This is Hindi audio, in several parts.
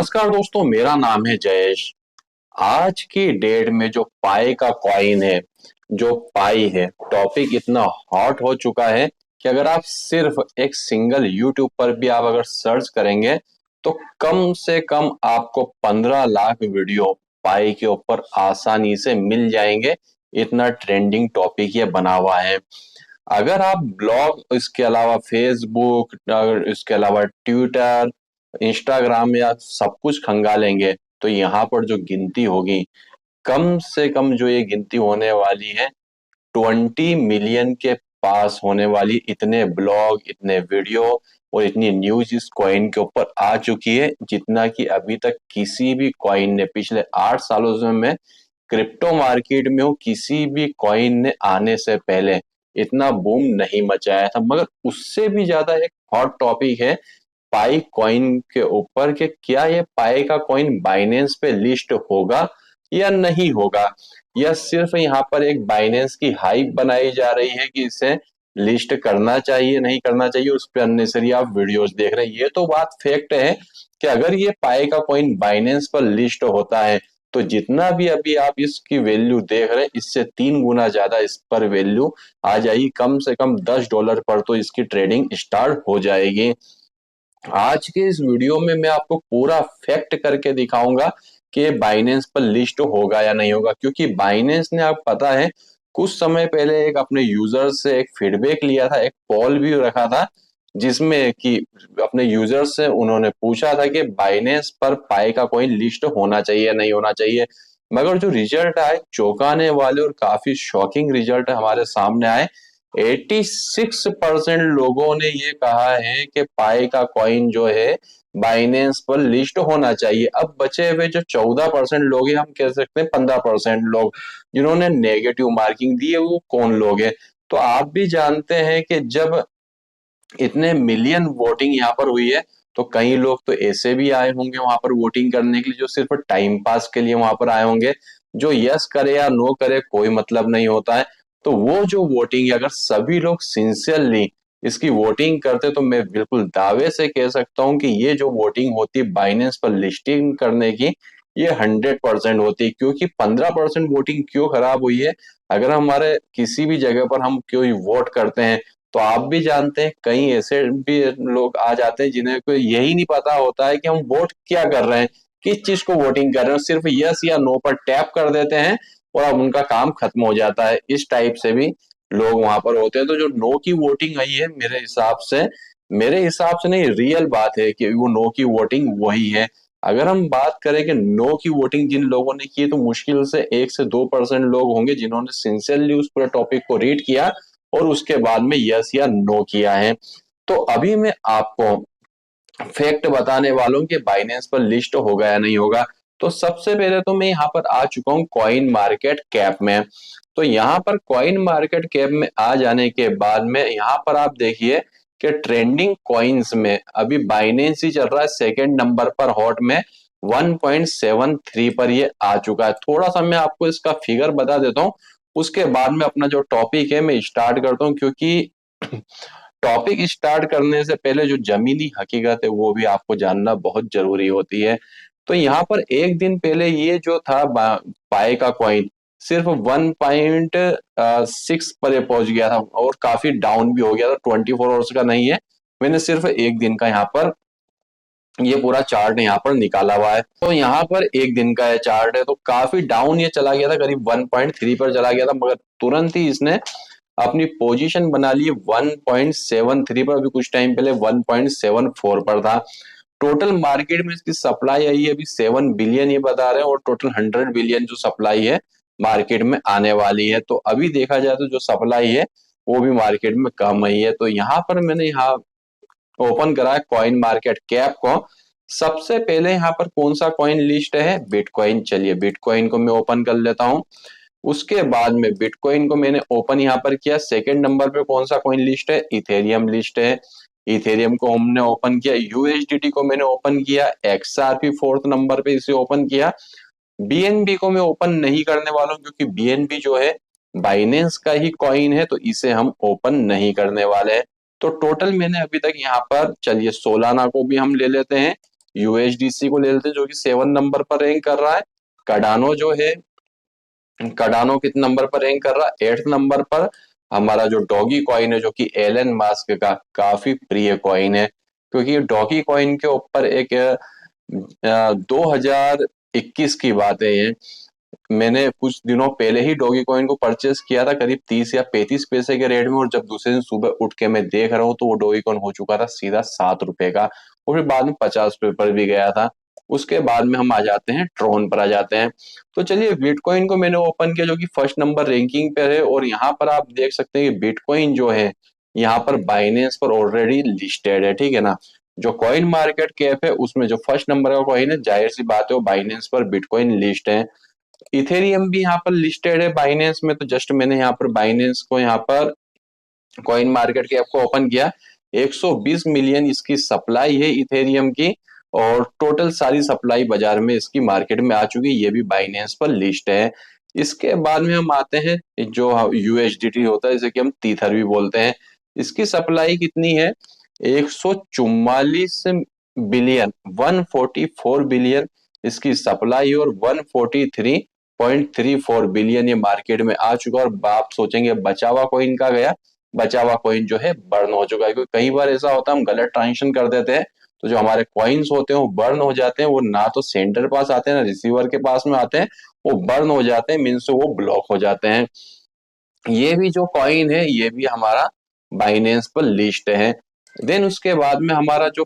नमस्कार दोस्तों, मेरा नाम है जयेश। आज की डेट में जो पाई का कॉइन है, जो पाई है, टॉपिक इतना हॉट हो चुका है कि अगर आप सिर्फ एक सिंगल यूट्यूब पर भी आप अगर सर्च करेंगे तो कम से कम आपको 15 लाख वीडियो पाई के ऊपर आसानी से मिल जाएंगे। इतना ट्रेंडिंग टॉपिक ये बना हुआ है। अगर आप ब्लॉग, इसके अलावा फेसबुक, अगर इसके अलावा ट्विटर, इंस्टाग्राम या सब कुछ खंगालेंगे तो यहाँ पर जो गिनती होगी, कम से कम जो ये गिनती होने वाली है 20 मिलियन के पास होने वाली। इतने ब्लॉग, इतने वीडियो और इतनी न्यूज इस कॉइन के ऊपर आ चुकी है जितना कि अभी तक किसी भी कॉइन ने पिछले 8 सालों से, मैं क्रिप्टो मार्केट में हूँ, किसी भी कॉइन ने आने से पहले इतना बूम नहीं मचाया था। मगर उससे भी ज्यादा एक हॉट टॉपिक है पाई कॉइन के ऊपर कि क्या ये पाई का कॉइन बाइनेंस पे लिस्ट होगा या नहीं होगा, या सिर्फ यहाँ पर एक बाइनेंस की हाइप बनाई जा रही है कि इसे लिस्ट करना चाहिए नहीं करना चाहिए, उस पर अननेसरी आप वीडियोस देख रहे हैं। ये तो बात फैक्ट है कि अगर ये पाई का कॉइन बाइनेंस पर लिस्ट होता है तो जितना भी अभी आप इसकी वैल्यू देख रहे हैं, इससे 3 गुना ज्यादा इस पर वैल्यू आ जाएगी। कम से कम $10 पर तो इसकी ट्रेडिंग स्टार्ट हो जाएगी। आज के इस वीडियो में मैं आपको पूरा फैक्ट करके दिखाऊंगा कि बाइनेंस पर लिस्ट होगा या नहीं होगा, क्योंकि बाइनेंस ने, आप पता है, कुछ समय पहले एक अपने यूजर से एक फीडबैक लिया था, एक पोल भी रखा था जिसमें कि अपने यूजर से उन्होंने पूछा था कि बाइनेंस पर पाई का कॉइन लिस्ट होना चाहिए या नहीं होना चाहिए। मगर जो रिजल्ट आए चौंकाने वाले और काफी शॉकिंग रिजल्ट हमारे सामने आए। 86% लोगों ने ये कहा है कि पाई का कॉइन जो है बाइनेंस पर लिस्ट होना चाहिए। अब बचे हुए जो 14% लोग हैं, हम कह सकते हैं 15% लोग जिन्होंने नेगेटिव मार्किंग दी है, वो कौन लोग हैं? तो आप भी जानते हैं कि जब इतने मिलियन वोटिंग यहाँ पर हुई है तो कई लोग तो ऐसे भी आए होंगे वहां पर वोटिंग करने के लिए जो सिर्फ टाइम पास के लिए वहां पर आए होंगे। जो यस करे या नो करे कोई मतलब नहीं होता है। तो वो जो वोटिंग है, अगर सभी लोग सिंसियरली इसकी वोटिंग करते तो मैं बिल्कुल दावे से कह सकता हूं कि ये जो वोटिंग होती है बाइनेंस पर लिस्टिंग करने की, ये 100% होती है। क्योंकि 15% वोटिंग क्यों खराब हुई है? अगर हमारे किसी भी जगह पर हम क्यों वोट करते हैं तो आप भी जानते हैं कई ऐसे भी लोग आ जाते हैं जिन्हें को यही नहीं पता होता है कि हम वोट क्या कर रहे हैं, किस चीज को वोटिंग कर रहे हैं, सिर्फ यस या नो पर टैप कर देते हैं और अब उनका काम खत्म हो जाता है। इस टाइप से भी लोग वहां पर होते हैं। तो जो नो की वोटिंग आई है, मेरे हिसाब से नहीं, रियल बात है कि वो नो की वोटिंग वही है। अगर हम बात करें कि नो की वोटिंग जिन लोगों ने की है, तो मुश्किल से 1 से 2% लोग होंगे जिन्होंने सिंसियरली उस पूरे टॉपिक को रीड किया और उसके बाद में यस या नो किया है। तो अभी मैं आपको फैक्ट बताने वालों कि बाइनेंस पर लिस्ट होगा या नहीं होगा। तो सबसे पहले तो मैं यहाँ पर आ चुका हूँ कॉइन मार्केट कैप में। तो यहाँ पर कॉइन मार्केट कैप में आ जाने के बाद में यहाँ पर आप देखिए कि ट्रेंडिंग कॉइन्स में अभी बाइनेंस ही चल रहा है सेकंड नंबर पर हॉट में। 1.73 पर ये आ चुका है। थोड़ा सा मैं आपको इसका फिगर बता देता हूँ, उसके बाद में अपना जो टॉपिक है मैं स्टार्ट करता हूँ, क्योंकि टॉपिक स्टार्ट करने से पहले जो जमीनी हकीकत है वो भी आपको जानना बहुत जरूरी होती है। तो यहाँ पर एक दिन पहले ये जो था पाई का कॉइन सिर्फ 1.6 पर ये पहुंच गया था और काफी डाउन भी हो गया था। 24 आवर्स का नहीं है, मैंने सिर्फ एक दिन का यहाँ पर ये पूरा चार्ट यहाँ पर निकाला हुआ है। तो यहाँ पर एक दिन का ये चार्ट है, तो काफी डाउन ये चला गया था, करीब 1.3 पर चला गया था। मगर तुरंत ही इसने अपनी पोजीशन बना ली 1.73 पर। अभी कुछ टाइम पहले 1.74 पर था। टोटल मार्केट में इसकी सप्लाई आई है अभी 7 बिलियन ये बता रहे हैं, और टोटल 100 बिलियन जो सप्लाई है मार्केट में आने वाली है। तो अभी देखा जाए तो जो सप्लाई है वो भी मार्केट में कम आई है। तो यहाँ पर मैंने यहाँ ओपन करा है कॉइन मार्केट कैप को। सबसे पहले यहाँ पर कौन सा कॉइन लिस्ट है? बिटकॉइन। चलिए बिटकॉइन को मैं ओपन कर लेता हूँ। उसके बाद में बिटकॉइन को मैंने ओपन यहाँ पर किया। सेकंड नंबर पे कौन सा कॉइन लिस्ट है? इथेरियम लिस्ट है। इथेरियम को हमने ओपन किया। यूएसडीटी को मैंने ओपन किया। एक्सआरपी फोर्थ नंबर पे इसे ओपन किया। बीएनबी को मैं ओपन नहीं करने वाला हूँ, क्योंकि बीएनबी जो है बाइनेंस का ही कॉइन है, तो इसे हम ओपन नहीं करने वाले हैं। तो टोटल मैंने अभी तक यहाँ पर, चलिए सोलाना को भी हम ले लेते हैं। यूएसडीसी को ले लेते हैं जो कि 7 नंबर पर रैंक कर रहा है। कार्डानो जो है, कार्डानो कितने नंबर पर रैंक कर रहा है? 8th नंबर पर। हमारा जो डॉगी कॉइन है जो कि एलन मास्क का काफी प्रिय कॉइन है, क्योंकि डॉगी कॉइन के ऊपर एक 2021 की बात है ये, मैंने कुछ दिनों पहले ही डॉगी कॉइन को परचेस किया था करीब 30 या 35 पैसे के रेट में, और जब दूसरे दिन सुबह उठ के मैं देख रहा हूँ तो वो डॉगी कॉइन हो चुका था सीधा 7 रुपए का, और फिर बाद में 50 रुपए पर भी गया था। उसके बाद में हम आ जाते हैं ट्रोन पर आ जाते हैं। तो चलिए बिटकॉइन को मैंने ओपन किया जो कि फर्स्ट नंबर रैंकिंग पर है, और यहाँ पर आप देख सकते हैं कि बिटकॉइन जो है यहाँ पर बाइनेंस पर ऑलरेडी लिस्टेड है, ठीक है ना। जो कॉइन मार्केट कैप है उसमें जो फर्स्ट नंबर का कॉइन है, जाहिर सी बात है वो बाइनेंस पर बिटकॉइन लिस्ट है। इथेरियम भी यहाँ पर लिस्टेड है बाइनेंस में, तो जस्ट मैंने यहाँ पर बाइनेंस को यहाँ पर कॉइन मार्केट के आपको ओपन किया। 120 मिलियन इसकी सप्लाई है इथेरियम की, और टोटल सारी सप्लाई बाजार में इसकी मार्केट में आ चुकी है, ये भी बाइनेंस पर लिस्ट है। इसके बाद में हम आते हैं जो यूएसडीटी होता है, जैसे कि हम तीथर भी बोलते हैं, इसकी सप्लाई कितनी है? 144 बिलियन, 144 बिलियन इसकी सप्लाई, और 143.34 बिलियन ये मार्केट में आ चुका। और आप सोचेंगे बचा हुआ कॉइन का गया, बचा हुआ कॉइन जो है बर्न हो चुका है, क्योंकि कई बार ऐसा होता है हम गलत ट्रांजेक्शन कर देते हैं, तो जो हमारे कॉइन्स होते हैं वो बर्न हो जाते हैं, वो ना तो सेंडर पास आते हैं ना रिसीवर के पास में आते हैं, वो बर्न हो जाते हैं, मीन्स वो ब्लॉक हो जाते हैं। ये भी जो कॉइन है ये भी हमारा बाइनेंस पर लिस्ट है। देन उसके बाद में हमारा जो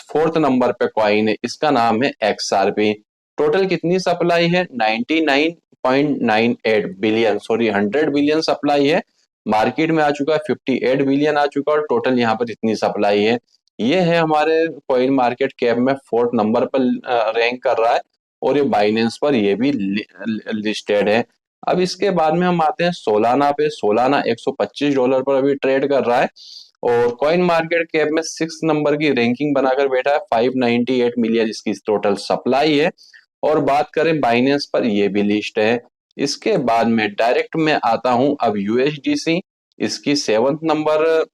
फोर्थ नंबर पे कॉइन है इसका नाम है एक्सआरपी। टोटल कितनी सप्लाई है? 99.98 बिलियन, सॉरी 100 बिलियन सप्लाई है। मार्केट में आ चुका है 58 बिलियन आ चुका है, और टोटल यहाँ पर इतनी सप्लाई है। ये है हमारे कॉइन मार्केट कैप में फोर्थ नंबर पर रैंक कर रहा है, और ये बाइनेंस पर ये भी लिस्टेड है। अब इसके बाद में हम आते हैं सोलाना पे। सोलाना $125 पर अभी ट्रेड कर रहा है, और कॉइन मार्केट कैप में 6 नंबर की रैंकिंग बनाकर बैठा है। 598 मिलियन इसकी टोटल सप्लाई है। और बात करें बाइनेंस पर, ये भी लिस्ट है। इसके बाद में डायरेक्ट में आता हूं अब यूएसडीसी, इसकी 7th नंबर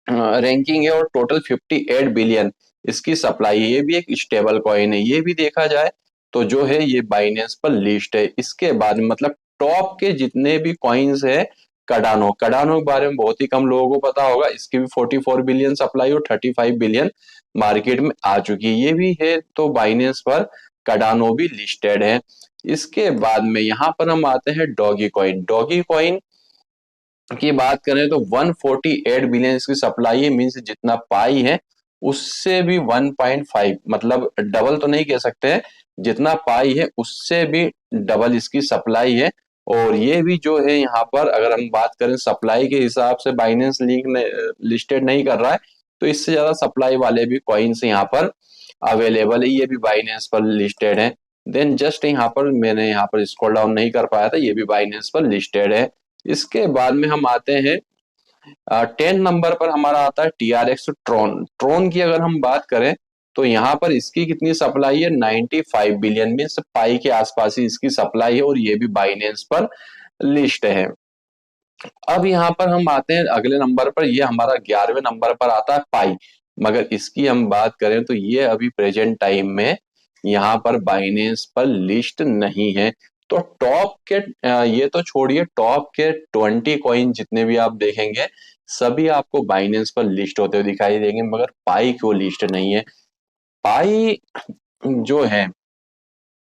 रैंकिंग है, और टोटल 58 बिलियन इसकी सप्लाई है। ये भी एक स्टेबल कॉइन है, ये भी देखा जाए तो जो है ये बाइनेंस पर लिस्ट है। इसके बाद मतलब टॉप के जितने भी कॉइन्स है, कार्डानो, कार्डानो के बारे में बहुत ही कम लोगों को पता होगा, इसकी भी 44 बिलियन सप्लाई और 35 बिलियन मार्केट में आ चुकी है, ये भी है। तो बाइनेंस पर कार्डानो भी लिस्टेड है। इसके बाद में यहाँ पर हम आते हैं डॉगी कॉइन। डॉगी कॉइन की बात करें तो 148 बिलियन इसकी सप्लाई है, मीन्स जितना पाई है उससे भी 1.5, मतलब डबल तो नहीं कह सकते हैं, जितना पाई है उससे भी डबल इसकी सप्लाई है। और ये भी जो है यहाँ पर अगर हम बात करें सप्लाई के हिसाब से, बाइनेंस लिंक लिस्टेड नहीं कर रहा है, तो इससे ज्यादा सप्लाई वाले भी कॉइन्स यहाँ पर अवेलेबल है, ये भी बाइनेंस पर लिस्टेड है। देन जस्ट यहाँ पर मैंने यहाँ पर स्क्रॉल डाउन नहीं कर पाया था, ये भी बाइनेंस पर लिस्टेड है। इसके बाद में हम आते हैं 10 नंबर पर हमारा आता है TRX ट्रोन। ट्रोन की अगर हम बात करें तो यहाँ पर इसकी कितनी सप्लाई है? 95 बिलियन, मीन्स पाई के आसपास ही इसकी सप्लाई है, और ये भी बाइनेंस पर लिस्ट है। अब यहाँ पर हम आते हैं अगले नंबर पर, ये हमारा 11वें नंबर पर आता है पाई। मगर इसकी हम बात करें तो ये अभी प्रेजेंट टाइम में यहाँ पर बाइनेंस पर लिस्ट नहीं है। तो टॉप के ये तो छोड़िए, टॉप के 20 कॉइन जितने भी आप देखेंगे सभी आपको बाइनेंस पर लिस्ट होते हुए दिखाई देंगे, मगर पाई क्यों लिस्ट नहीं है? पाई जो है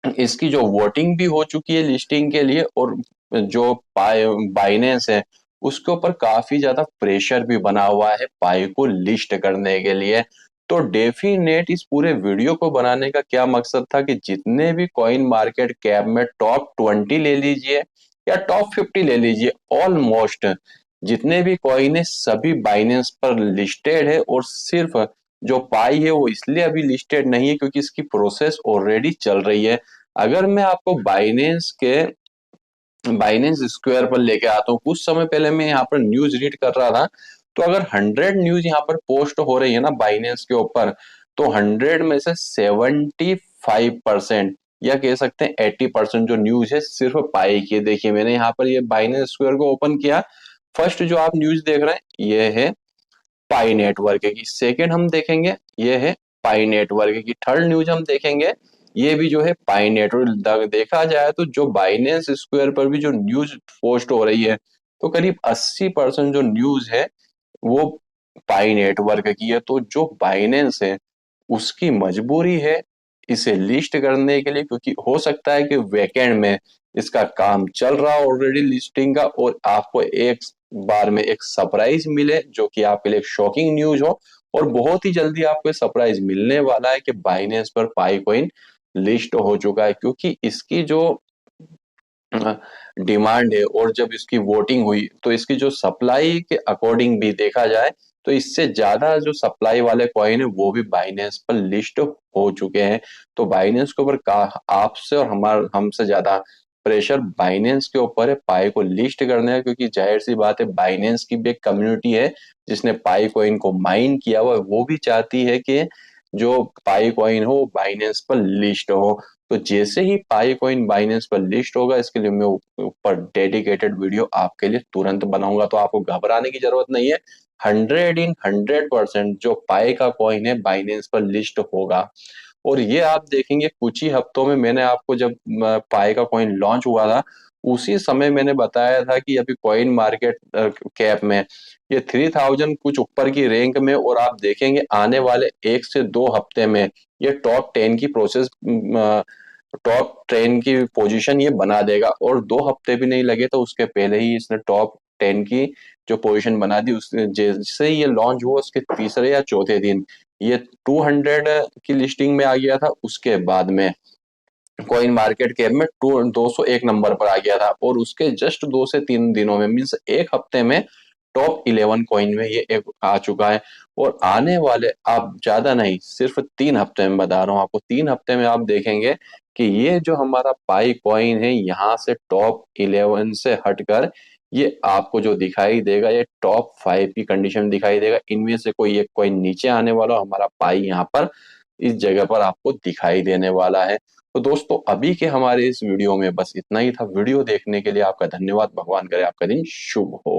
इसकी जो वोटिंग भी हो चुकी है लिस्टिंग के लिए, और जो बाइनेंस है उसके ऊपर काफी ज्यादा प्रेशर भी बना हुआ है पाई को लिस्ट करने के लिए। तो डेफिनेट इस पूरे वीडियो को बनाने का क्या मकसद था कि जितने भी कॉइन मार्केट कैप में टॉप 20 ले लीजिए या टॉप 50 ले लीजिए, ऑलमोस्ट जितने भी कॉइन है सभी बाइनेंस पर लिस्टेड है। और सिर्फ जो पाई है वो इसलिए अभी लिस्टेड नहीं है क्योंकि इसकी प्रोसेस ऑलरेडी चल रही है। अगर मैं आपको बाइनेंस स्क्वायर पर लेके आता हूँ, कुछ समय पहले मैं यहाँ पर न्यूज रीड कर रहा था, तो अगर 100 न्यूज यहाँ पर पोस्ट हो रही है ना बाइनेंस के ऊपर, तो 100 में से 75% या कह सकते हैं 80% जो न्यूज है सिर्फ पाई की। देखिए मैंने यहाँ पर ये बाइनेंस स्क्वायर को ओपन किया, फर्स्ट जो आप न्यूज देख रहे हैं ये है पाई नेटवर्क की। सेकेंड हम देखेंगे ये है पाई नेटवर्क की। थर्ड न्यूज हम देखेंगे, ये भी जो है पाई नेटवर्क। देखा जाए तो जो बाइनेंस स्क्वायर पर भी जो न्यूज पोस्ट हो रही है, तो करीब 80% जो न्यूज है वो पाई नेटवर्क की है। तो जो बाइनेंस है उसकी मजबूरी है इसे लिस्ट करने के लिए, क्योंकि हो सकता है कि वीकेंड में इसका काम चल रहा ऑलरेडी लिस्टिंग का, और आपको एक बार में एक सरप्राइज मिले जो कि आपके लिए शॉकिंग न्यूज हो। और बहुत ही जल्दी आपको सरप्राइज मिलने वाला है कि बाइनेंस पर पाई कॉइन लिस्ट हो चुका है, क्योंकि इसकी जो डिमांड है और जब इसकी वोटिंग हुई तो इसकी जो सप्लाई के अकॉर्डिंग भी देखा जाए तो इससे ज्यादा जो सप्लाई वाले कॉइन है वो भी बाइनेंस पर लिस्ट हो चुके हैं। तो बाइनेंस के ऊपर आपसे और हमसे ज्यादा प्रेशर बाइनेंस के ऊपर है पाई को लिस्ट करने का, क्योंकि जाहिर सी बात है बाइनेंस की भी एक कम्युनिटी है जिसने पाई कॉइन को माइन किया हुआ है, वो भी चाहती है कि जो पाई कॉइन हो बाइनेंस पर लिस्ट हो। तो जैसे ही पाई कॉइन बाइनेंस पर लिस्ट होगा इसके लिए मैं ऊपर डेडिकेटेड वीडियो आपके लिए तुरंत बनाऊंगा, तो आपको घबराने की जरूरत नहीं है। 100% जो पाई का कॉइन है बाइनेंस पर लिस्ट होगा। और ये आप देखेंगे कुछ ही हफ्तों में, मैंने आपको जब पाई का कॉइन लॉन्च हुआ था उसी समय मैंने बताया था कि अभी कॉइन मार्केट कैप में ये 3000 कुछ ऊपर की रैंक में, और आप देखेंगे आने वाले 1 से 2 हफ्ते में ये टॉप 10 की प्रोसेस टॉप 10 की पोजीशन ये बना देगा। और 2 हफ्ते भी नहीं लगे तो उसके पहले ही इसने टॉप 10 की जो पोजीशन बना दी। उसने जैसे ही ये लॉन्च हुआ उसके तीसरे या चौथे दिन ये 200 की लिस्टिंग में आ गया था। उसके बाद में कॉइन मार्केट कैप में 201 नंबर पर आ गया था, और उसके जस्ट 2 से 3 दिनों में मीन्स एक हफ्ते में टॉप 11 कॉइन में ये एक आ चुका है। और आने वाले आप ज्यादा नहीं सिर्फ 3 हफ्ते में बता रहा हूँ आपको, 3 हफ्ते में आप देखेंगे कि ये जो हमारा पाई कॉइन है यहाँ से टॉप 11 से हटकर ये आपको जो दिखाई देगा ये टॉप 5 की कंडीशन दिखाई देगा। इनमें से कोई एक कॉइन नीचे आने वाला, हमारा पाई यहाँ पर इस जगह पर आपको दिखाई देने वाला है। तो दोस्तों अभी के हमारे इस वीडियो में बस इतना ही था। वीडियो देखने के लिए आपका धन्यवाद। भगवान करे आपका दिन शुभ हो।